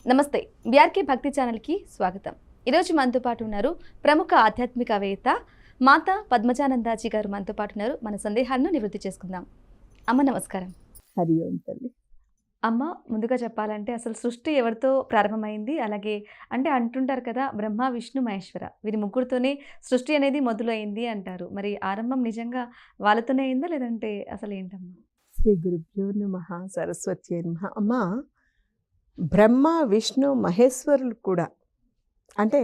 నమస్తే బీఆర్కే భక్తి ఛానల్కి స్వాగతం. ఈరోజు మనతో పాటు ఉన్నారు ప్రముఖ ఆధ్యాత్మికవేత్త మాతా పద్మజానందాజీ గారు మనతో పాటు ఉన్నారు. మన సందేహాలను నివృత్తి చేసుకుందాం. అమ్మ నమస్కారం. హరి ఓం తల్లి. అమ్మ, ముందుగా చెప్పాలంటే అసలు సృష్టి ఎవరితో ప్రారంభమైంది? అలాగే అంటే అంటుంటారు కదా, బ్రహ్మ విష్ణు మహేశ్వర వీరి ముగ్గురితోనే సృష్టి అనేది మొదలైంది అంటారు. మరి ఆరంభం నిజంగా వాళ్ళతోనే అయిందా లేదంటే అసలు ఏంటమ్మా? శ్రీ గురుభ్యో నమః. సరస్వతి నమః. అమ్మ, బ్రహ్మ విష్ణు మహేశ్వరులు కూడా అంటే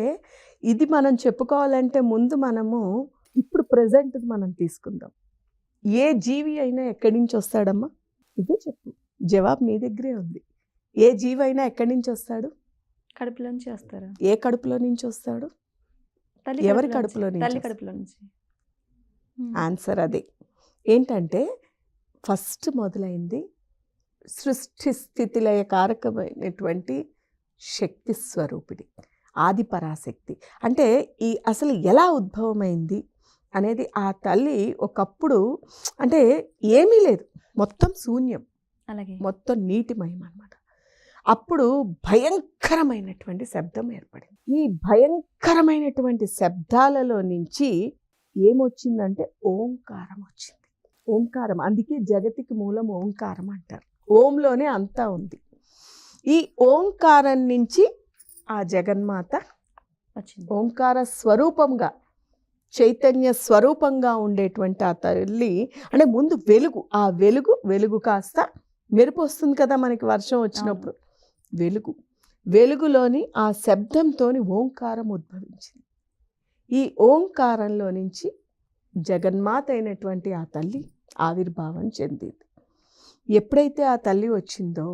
ఇది మనం చెప్పుకోవాలంటే ముందు మనము ఇప్పుడు ప్రజెంట్ మనం తీసుకుందాం. ఏ జీవి అయినా ఎక్కడి నుంచి వస్తాడమ్మా? ఇదే చెప్పు. జవాబు నీ దగ్గరే ఉంది. ఏ జీవి అయినా ఎక్కడి నుంచి వస్తాడు? కడుపులోంచి వస్తారా? ఏ కడుపులో నుంచి వస్తాడు? ఎవరి కడుపులో నుంచి? తల్లి కడుపులో నుంచి. ఆన్సర్ అదే. ఏంటంటే ఫస్ట్ మొదలైంది సృష్టి స్థితి లయ కారకమైనటువంటి శక్తి స్వరూపిణి, ఆది పరాశక్తి. అంటే ఈ అసలు ఎలా ఉద్భవమైంది అనేది ఆ తల్లి ఒకప్పుడు అంటే ఏమీ లేదు, మొత్తం శూన్యం, అలాగే మొత్తం నీటిమయం అన్నమాట. అప్పుడు భయంకరమైనటువంటి శబ్దం ఏర్పడింది. ఈ భయంకరమైనటువంటి శబ్దాలలో నుంచి ఏమొచ్చిందంటే ఓంకారం వచ్చింది. ఓంకారం, అందుకే జగతికి మూలం ఓంకారం అంటారు. ఓంలోనే అంతా ఉంది. ఈ ఓంకారం నుంచి ఆ జగన్మాత వచ్చింది. ఓంకార స్వరూపంగా, చైతన్య స్వరూపంగా ఉండేటువంటి ఆ తల్లి అంటే ముందు వెలుగు, ఆ వెలుగు కాస్త మెరుపు వస్తుంది కదా మనకి వర్షం వచ్చినప్పుడు. వెలుగులోని ఆ శబ్దంతోని ఓంకారం ఉద్భవించింది. ఈ ఓంకారంలో నుంచి జగన్మాత అయినటువంటి ఆ తల్లి ఆవిర్భావం చెందింది. ఎప్పుడైతే ఆ తల్లి వచ్చిందో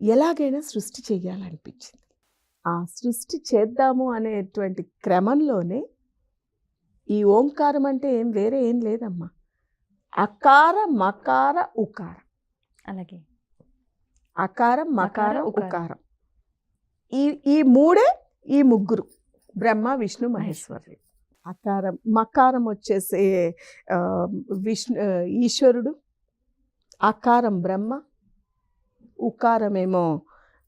ఎలాగైనా సృష్టి చేయాలనిపించింది. ఆ సృష్టి చేద్దాము అనేటువంటి క్రమంలోనే ఈ ఓంకారం అంటే వేరే ఏం లేదమ్మా, అకార మకార ఉకార. అలాగే అకారం మకార ఉకారం, ఈ మూడే, ఈ ముగ్గురు బ్రహ్మ విష్ణు మహేశ్వరులు. అకారం మకారం వచ్చేసే ఈశ్వరుడు, అకారం బ్రహ్మ, ఉకారమేమో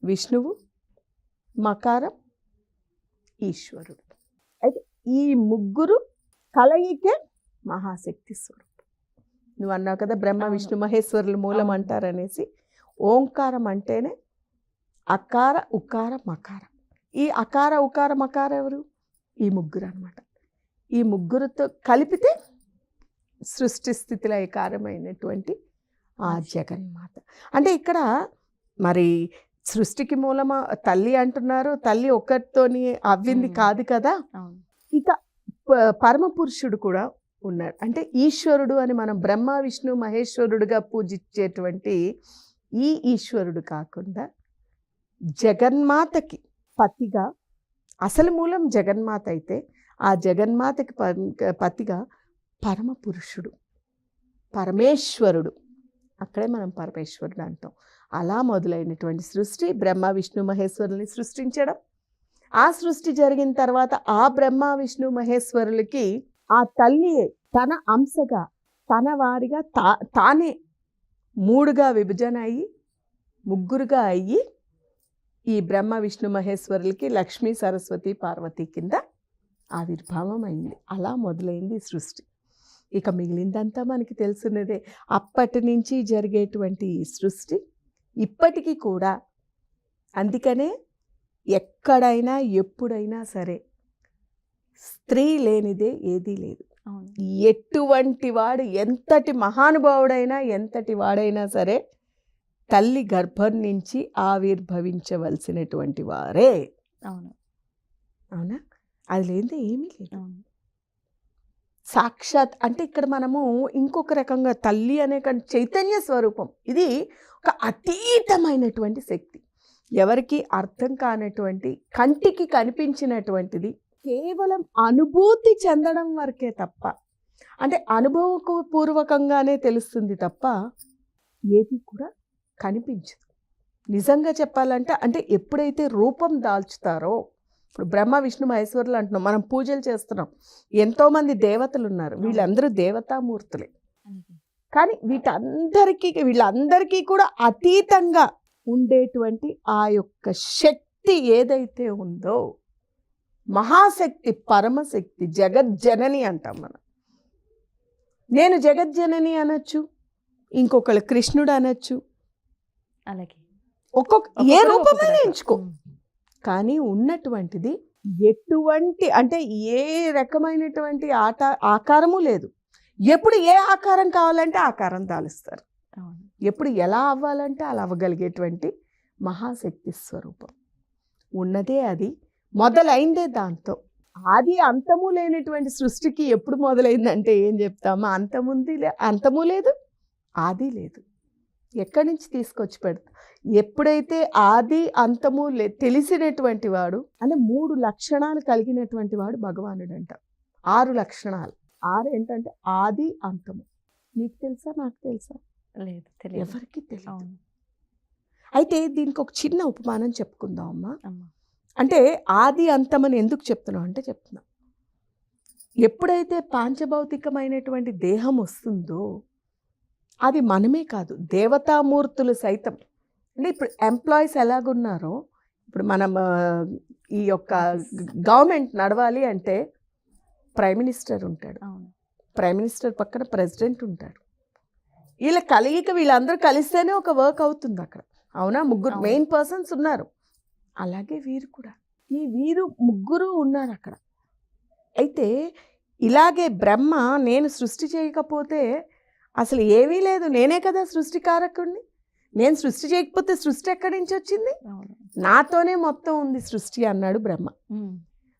విష్ణువు, మకారం ఈశ్వరుడు. అయితే ఈ ముగ్గురు కలయికే మహాశక్తి స్వరూపం. నువ్వు అన్నావు కదా బ్రహ్మ విష్ణు మహేశ్వరులు మూలం అంటారనేసి. ఓంకారం అంటేనే అకార ఉకార మకారం. ఈ అకార ఉకార మకార ఎవరు? ఈ ముగ్గురు అన్నమాట. ఈ ముగ్గురుతో కలిపితే సృష్టి స్థితిలో ఏకారమైనటువంటి ఆ జగన్మాత. అంటే ఇక్కడ మరి సృష్టికి మూలమా తల్లి అంటున్నారు, తల్లి ఒక్కరితోని అవ్వింది కాదు కదా. ఇక పరమ పురుషుడు కూడా ఉన్నాడు. అంటే ఈశ్వరుడు అని మనం బ్రహ్మ విష్ణు మహేశ్వరుడుగా పూజించేటువంటి ఈ ఈశ్వరుడు కాకుండా జగన్మాతకి పతిగా, అసలు మూలం జగన్మాత అయితే ఆ జగన్మాతకి పతిగా పరమ పురుషుడు పరమేశ్వరుడు, అక్కడే మనం పరమేశ్వరుడు అంటాం. అలా మొదలైనటువంటి సృష్టి బ్రహ్మ విష్ణు మహేశ్వరుల్ని సృష్టించడం. ఆ సృష్టి జరిగిన తర్వాత ఆ బ్రహ్మ విష్ణు మహేశ్వరులకి ఆ తల్లి తన అంశగా, తన వారిగా తానే మూడుగా విభజన అయ్యి ముగ్గురుగా అయ్యి ఈ బ్రహ్మ విష్ణు మహేశ్వరులకి లక్ష్మీ సరస్వతి పార్వతి కింద ఆవిర్భావం అయింది. అలా మొదలైంది సృష్టి. ఇక మిగిలిందంతా మనకి తెలుసున్నదే. అప్పటి నుంచి జరిగేటువంటి ఈ సృష్టి ఇప్పటికీ కూడా. అందుకనే ఎక్కడైనా ఎప్పుడైనా సరే స్త్రీ లేనిదే ఏదీ లేదు. ఎటువంటి వాడు, ఎంతటి మహానుభావుడైనా, ఎంతటి వాడైనా సరే తల్లి గర్భం నుంచి ఆవిర్భవించవలసినటువంటి వారే. అవునా? అది లేనిదే ఏమీ లేదు. సాక్షాత్ అంటే ఇక్కడ మనము ఇంకొక రకంగా తల్లి అనే చైతన్య స్వరూపం. ఇది ఒక అతీతమైనటువంటి శక్తి, ఎవరికి అర్థం కానటువంటి, కంటికి కనిపించినటువంటిది, కేవలం అనుభూతి చెందడం వరకే తప్ప, అంటే అనుభవపూర్వకంగానే తెలుస్తుంది తప్ప ఏది కూడా కనిపించదు. నిజంగా చెప్పాలంటే అంటే ఎప్పుడైతే రూపం దాల్చుతారో, ఇప్పుడు బ్రహ్మ విష్ణు మహేశ్వరులు అంటున్నాం, మనం పూజలు చేస్తున్నాం, ఎంతోమంది దేవతలు ఉన్నారు, వీళ్ళందరూ దేవతామూర్తులే. కానీ వీళ్ళందరికీ కూడా అతీతంగా ఉండేటువంటి ఆ యొక్క శక్తి ఏదైతే ఉందో, మహాశక్తి, పరమశక్తి, జగజ్జనని అంటాం మనం. నేను జగజ్జనని అనొచ్చు, ఇంకొకళ్ళు కృష్ణుడు అనొచ్చు, అలాగే ఒక్కొక్క ఏ ఒక్కొక్కరు రూపమైనా ఒక్కొక్క రకం. ఎంచుకో. కానీ ఉన్నటువంటిది ఎటువంటి అంటే ఏ రకమైనటువంటి ఆకారము లేదు. ఎప్పుడు ఏ ఆకారం కావాలంటే ఆకారం దాలుస్తారు. అవును. ఎప్పుడు ఎలా అవ్వాలంటే అలా అవ్వగలిగేటువంటి మహాశక్తి స్వరూపం ఉన్నదే అది. మొదలైందే దాంతో. ఆది అంతము లేనటువంటి సృష్టికి ఎప్పుడు మొదలైందంటే ఏం చెప్తామా? అంతము లేదు, ఆది లేదు. ఎక్కడి నుంచి తీసుకొచ్చి పెడతా? ఎప్పుడైతే ఆది అంతము తెలిసినటువంటి వాడు అంటే 3 లక్షణాలు కలిగినటువంటి వాడు భగవానుడు అంట. 6 లక్షణాలు. 6 ఏంటంటే ఆది అంతము. నీకు తెలుసా? నాకు తెలుసా? లేదు, తెలియదు. ఎవరికి తెలియదు. అవును. అయితే దీనికి ఒక చిన్న ఉపమానం చెప్పుకుందాం అమ్మా. అమ్మా. అంటే ఆది అంతమని ఎందుకు చెప్తున్నాం అంటే చెప్తున్నాం, ఎప్పుడైతే పాంచభౌతికమైనటువంటి దేహం వస్తుందో అది మనమే కాదు, దేవతామూర్తులు సైతం. అంటే ఇప్పుడు ఎంప్లాయీస్ ఎలాగున్నారో, ఇప్పుడు మనం ఈ యొక్క గవర్నమెంట్ నడవాలి అంటే ప్రైమ్ మినిస్టర్ ఉంటాడు, అవును. ప్రైమ్ మినిస్టర్ పక్కన ప్రెసిడెంట్ ఉంటాడు. వీళ్ళ కలయిక, వీళ్ళందరూ కలిస్తేనే ఒక వర్క్ అవుతుంది అక్కడ. అవునా? ముగ్గురు అవును. మెయిన్ పర్సన్స్ ఉన్నారు. అలాగే వీరు కూడా, ఈ వీరు ముగ్గురు ఉన్నారు అక్కడ. అయితే ఇలాగే బ్రహ్మ నేను సృష్టి చేయకపోతే అసలు ఏమీ లేదు, నేనే కదా సృష్టికారకుడిని. నేను సృష్టి చేయకపోతే సృష్టి ఎక్కడి నుంచి వచ్చింది? అవును. నాతోనే మొత్తం ఉంది సృష్టి అన్నాడు బ్రహ్మ.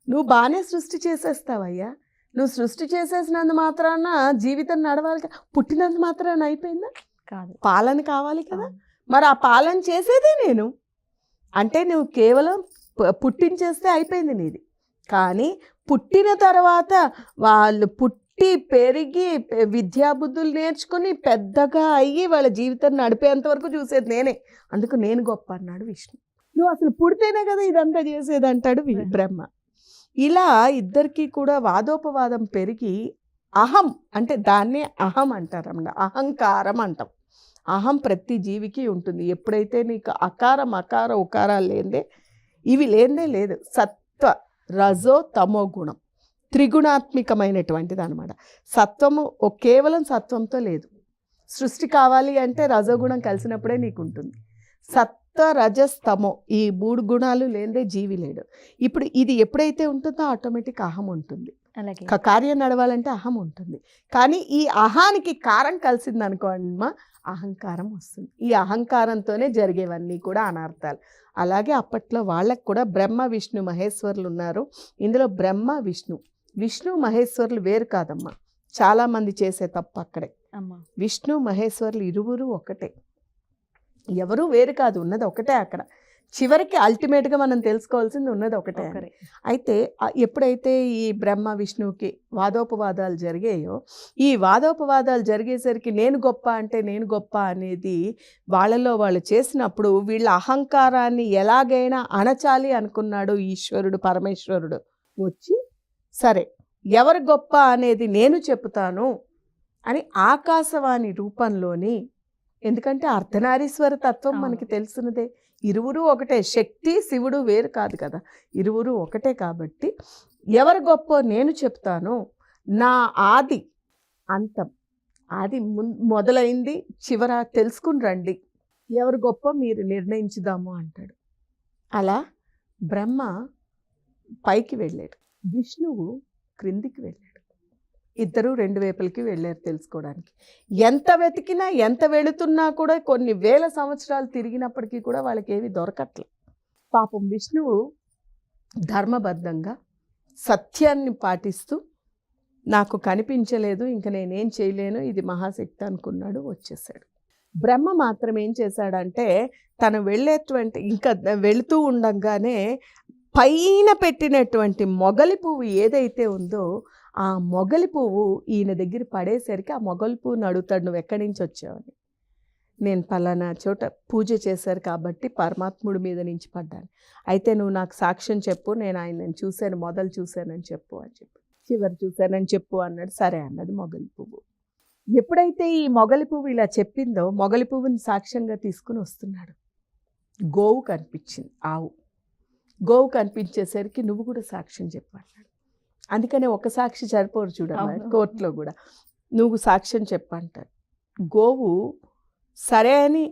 నువ్వు బాగానే సృష్టి చేసేస్తావయ్యా, నువ్వు సృష్టి చేసేసినందు మాత్రాన జీవితం నడవాలి, పుట్టినందు మాత్రాన అయిపోయిందా? కాదు. పాలన కావాలి కదా. అవును. మరి ఆ పాలన చేసేదే నేను. అంటే నువ్వు కేవలం పుట్టించేస్తే అయిపోయింది నీది. కానీ పుట్టిన తర్వాత వాళ్ళు పుట్టి పెరిగి విద్యాబుద్ధులు నేర్చుకుని పెద్దగా అయ్యి వాళ్ళ జీవితం నడిపేంత వరకు చూసేది నేనే. అందుకు నేను గొప్ప అన్నాడు విష్ణు. నువ్వు అసలు పుడితేనే కదా ఇదంతా చేసేది అంటాడు బ్రహ్మ. ఇలా ఇద్దరికి కూడా వాదోపవాదం పెరిగి అహం అంటే దాన్నే అహం అంటారన్నమాట. అహంకారం అంటాం. అహం ప్రతి జీవికి ఉంటుంది. ఎప్పుడైతే నీకు అకారం అకార ఉకారాలు లేదే, ఇవి లేదే లేదు. సత్వ రజో తమో గుణం త్రిగుణాత్మికమైనటువంటిది అనమాట. సత్వము కేవలం సత్వంతో లేదు. సృష్టి కావాలి అంటే రజోగుణం కలిసినప్పుడే నీకు ఉంటుంది. సత్వ రజస్ తమో ఈ 3 గుణాలు లేదే జీవి లేడు. ఇప్పుడు ఇది ఎప్పుడైతే ఉంటుందో ఆటోమేటిక్ అహం ఉంటుంది. అలాగే. కార్యం నడవాలంటే అహం ఉంటుంది. కానీ ఈ అహానికి కారం కలిసింది అనుకోండి, అహంకారం వస్తుంది. ఈ అహంకారంతోనే జరిగేవన్నీ కూడా అనర్థాలు. అలాగే అప్పట్లో వాళ్ళకు కూడా బ్రహ్మ విష్ణు మహేశ్వరులు ఉన్నారు. ఇందులో బ్రహ్మ విష్ణు మహేశ్వరులు వేరు కాదమ్మా. చాలామంది చేసే తప్పు అక్కడే. విష్ణు మహేశ్వరులు ఇరువురు ఒకటే, ఎవరు వేరు కాదు, ఉన్నది ఒకటే అక్కడ. చివరికి అల్టిమేట్గా మనం తెలుసుకోవాల్సింది ఉన్నది ఒకటే. అయితే ఎప్పుడైతే ఈ బ్రహ్మ విష్ణువుకి వాదోపవాదాలు జరిగాయో, ఈ వాదోపవాదాలు జరిగేసరికి నేను గొప్ప అంటే నేను గొప్ప అనేది వాళ్ళలో వాళ్ళు చేసినప్పుడు వీళ్ళ అహంకారాన్ని ఎలాగైనా అణచాలి అనుకున్నాడు ఈశ్వరుడు, పరమేశ్వరుడు వచ్చి, సరే ఎవరు గొప్ప అనేది నేను చెప్తాను అని ఆకాశవాణి రూపంలోని, ఎందుకంటే అర్ధనారీశ్వర తత్వం మనకి తెలుసున్నదే, ఇరువురు ఒకటే, శక్తి శివుడు వేరు కాదు కదా, ఇరువురు ఒకటే. కాబట్టి ఎవరు గొప్ప నేను చెప్తాను, నా ఆది అంతం, ఆది మొదలైంది చివర తెలుసుకుని రండి, ఎవరు గొప్ప మీరు నిర్ణయించుదాము అంటాడు. అలా బ్రహ్మ పైకి వెళ్ళాడు, విష్ణువు క్రిందికి వెళ్ళాడు. ఇద్దరు 2 వైపులకి వెళ్ళారు తెలుసుకోవడానికి. ఎంత వెతికినా ఎంత వెళుతున్నా కూడా కొన్ని వేల సంవత్సరాలు తిరిగినప్పటికీ కూడా వాళ్ళకి ఏవి దొరకట్లేదు. పాపం విష్ణువు ధర్మబద్ధంగా సత్యాన్ని పాటిస్తూ నాకు కనిపించలేదు, ఇంక నేనేం చేయలేను, ఇది మహాశక్తి అనుకున్నాడు, వచ్చేసాడు. బ్రహ్మ మాత్రం ఏం చేశాడంటే తను వెళ్ళేటువంటి ఇంకా వెళుతూ ఉండగానే పైన పెట్టినటువంటి మొగలి పువ్వు ఏదైతే ఉందో ఆ మొగలి పువ్వు ఈయన దగ్గర పడేసరికి ఆ మొగలి పువ్వుని అడుగుతాడు, నువ్వు ఎక్కడి నుంచి వచ్చావని. నేను పలానా చోట పూజ చేశారు కాబట్టి పరమాత్ముడి మీద నుంచి పడ్డాను, అయితే నువ్వు నాకు సాక్ష్యం చెప్పు, నేను ఆయనను చూశాను, మొదలు చూశానని చెప్పు అని చెప్పి, చివరి చూశానని చెప్పు అన్నాడు. సరే అన్నది మొగలి పువ్వు. ఎప్పుడైతే ఈ మొగలి పువ్వు ఇలా చెప్పిందో మొగలి పువ్వుని సాక్ష్యంగా తీసుకుని వస్తున్నాడు. గోవు కనిపించింది, ఆవు. గోవు కనిపించేసరికి నువ్వు కూడా సాక్ష్యం చెప్పు అన్నాడు. అందుకనే ఒక సాక్షి సరిపోరు చూడమ్మా అవును. కోర్టులో కూడా. నువ్వు సాక్ష్యం చెప్పంటాడు. గోవు సరే అని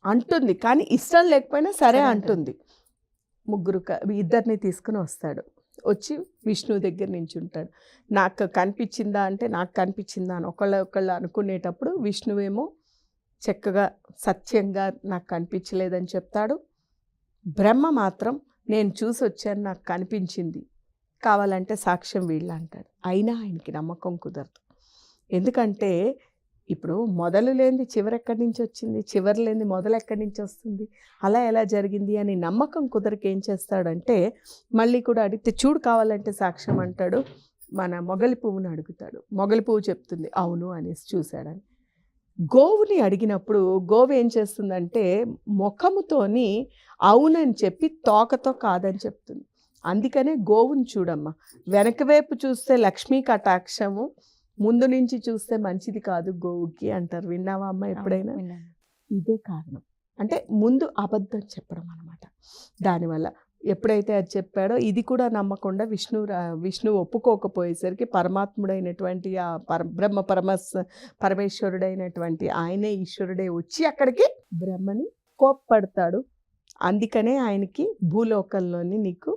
అంటుంది, కానీ ఇష్టం లేకపోయినా సరే సరే అంటుంది. ఇద్దరిని తీసుకుని వస్తాడు. వచ్చి విష్ణువు దగ్గర నించుంటాడు. నాకు కనిపించిందా అంటే నాకు కనిపించిందా అని ఒకళ్ళు అనుకునేటప్పుడు విష్ణువేమో చక్కగా సత్యంగా నాకు కనిపించలేదని చెప్తాడు. బ్రహ్మ మాత్రం నేను చూసి వచ్చాను, నాకు కనిపించింది, కావాలంటే సాక్ష్యం వీళ్ళు అంటాడు. అయినా ఆయనకి నమ్మకం కుదరదు. ఎందుకంటే ఇప్పుడు మొదలు లేనిది చివరి ఎక్కడి నుంచి వచ్చింది, చివరి లేనిది మొదలు ఎక్కడి నుంచి వస్తుంది, అలా ఎలా జరిగింది అని నమ్మకం కుదరక ఏం చేస్తాడంటే మళ్ళీ కూడా అడిగితే చూడు కావాలంటే సాక్ష్యం అంటాడు. మన మొగలి పువ్వుని అడుగుతాడు. మొగలి పువ్వు చెప్తుంది అవును అనేసి చూశాడని. గోవుని అడిగినప్పుడు గోవు ఏం చేస్తుందంటే ముఖముతోని అవునని చెప్పి తోకతో కాదని చెప్తుంది. అందుకనే గోవుని చూడమ్మా, వెనక వైపు చూస్తే లక్ష్మీ కటాక్షము, ముందు నుంచి చూస్తే మంచిది కాదు గోవుకి అంటారు. విన్నావా అమ్మ ఎప్పుడైనా? విన్నాను. ఇదే కారణం. అంటే ముందు అబద్ధం చెప్పడం అనమాట. దానివల్ల ఎప్పుడైతే అది చెప్పాడో ఇది కూడా నమ్మకుండా విష్ణు ఒప్పుకోకపోయేసరికి పరమాత్ముడైనటువంటి ఆ బ్రహ్మ పరమేశ్వరుడైనటువంటి ఆయనే ఈశ్వరుడే వచ్చి అక్కడికి బ్రహ్మని కోప్పడతాడు. అందుకనే ఆయనకి భూలోకంలోని నీకు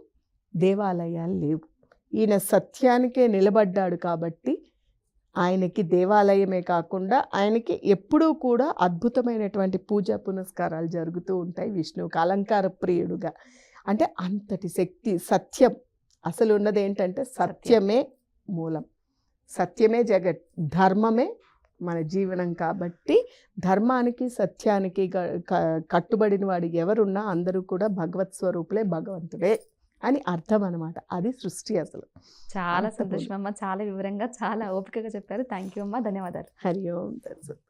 దేవాలయాలు లేవు. ఈయన సత్యానికే నిలబడ్డాడు కాబట్టి ఆయనకి దేవాలయమే కాకుండా ఆయనకి ఎప్పుడూ కూడా అద్భుతమైనటువంటి పూజా పునస్కారాలు జరుగుతూ ఉంటాయి. విష్ణువుకి అలంకార ప్రియుడుగా, అంటే అంతటి శక్తి. సత్యం అసలు ఉన్నది ఏంటంటే సత్యమే మూలం, సత్యమే జగత్, ధర్మమే మన జీవనం. కాబట్టి ధర్మానికి సత్యానికి కట్టుబడిన వాడు ఎవరున్నా అందరూ కూడా భగవత్ స్వరూపులే, భగవంతుడే అని అర్థం అనమాట. అది సృష్టి అసలు. చాలా సంతోషం అమ్మ. చాలా వివరంగా చాలా ఓపికగా చెప్పారు. థ్యాంక్ యూ అమ్మ. ధన్యవాదాలు. హరి ఓం తత్సత్.